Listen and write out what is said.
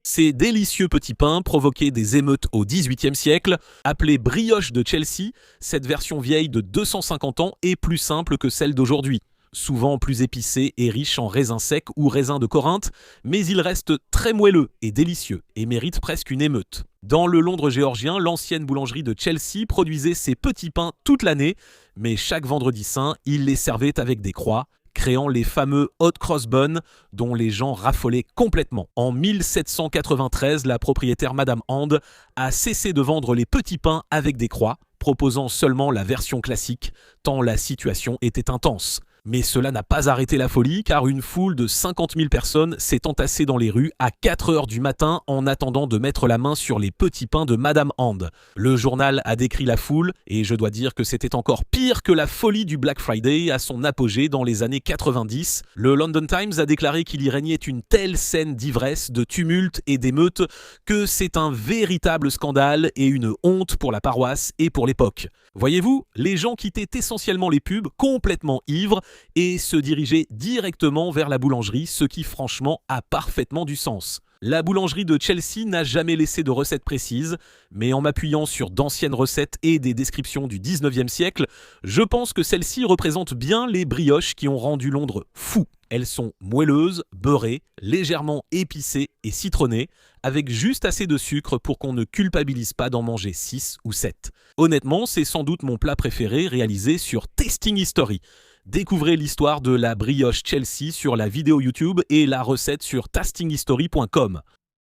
Ces délicieux petits pains provoquaient des émeutes au XVIIIe siècle. Appelée brioche de Chelsea, cette version vieille de 250 ans est plus simple que celle d'aujourd'hui. Souvent plus épicée et riche en raisins secs ou raisins de Corinthe, mais il reste très moelleux et délicieux et mérite presque une émeute. Dans le Londres géorgien, l'ancienne boulangerie de Chelsea produisait ses petits pains toute l'année, mais chaque vendredi saint, il les servait avec des croix, créant les fameux hot cross buns dont les gens raffolaient complètement. En 1793, la propriétaire Madame Hand a cessé de vendre les petits pains avec des croix, proposant seulement la version classique, tant la situation était intense. Mais cela n'a pas arrêté la folie, car une foule de 50 000 personnes s'est entassée dans les rues à 4 heures du matin en attendant de mettre la main sur les petits pains de Madame Hand. Le journal a décrit la foule, et je dois dire que c'était encore pire que la folie du Black Friday à son apogée dans les années 90. Le London Times a déclaré qu'il y régnait une telle scène d'ivresse, de tumulte et d'émeute que c'est un véritable scandale et une honte pour la paroisse et pour l'époque. Voyez-vous, les gens quittaient essentiellement les pubs complètement ivres et se dirigeaient directement vers la boulangerie, ce qui franchement a parfaitement du sens. La boulangerie de Chelsea n'a jamais laissé de recettes précises, mais en m'appuyant sur d'anciennes recettes et des descriptions du 19e siècle, je pense que celles-ci représentent bien les brioches qui ont rendu Londres fou. Elles sont moelleuses, beurrées, légèrement épicées et citronnées, avec juste assez de sucre pour qu'on ne culpabilise pas d'en manger 6 ou 7. Honnêtement, c'est sans doute mon plat préféré réalisé sur Tasting History. Découvrez l'histoire de la brioche Chelsea sur la vidéo YouTube et la recette sur tastinghistory.com.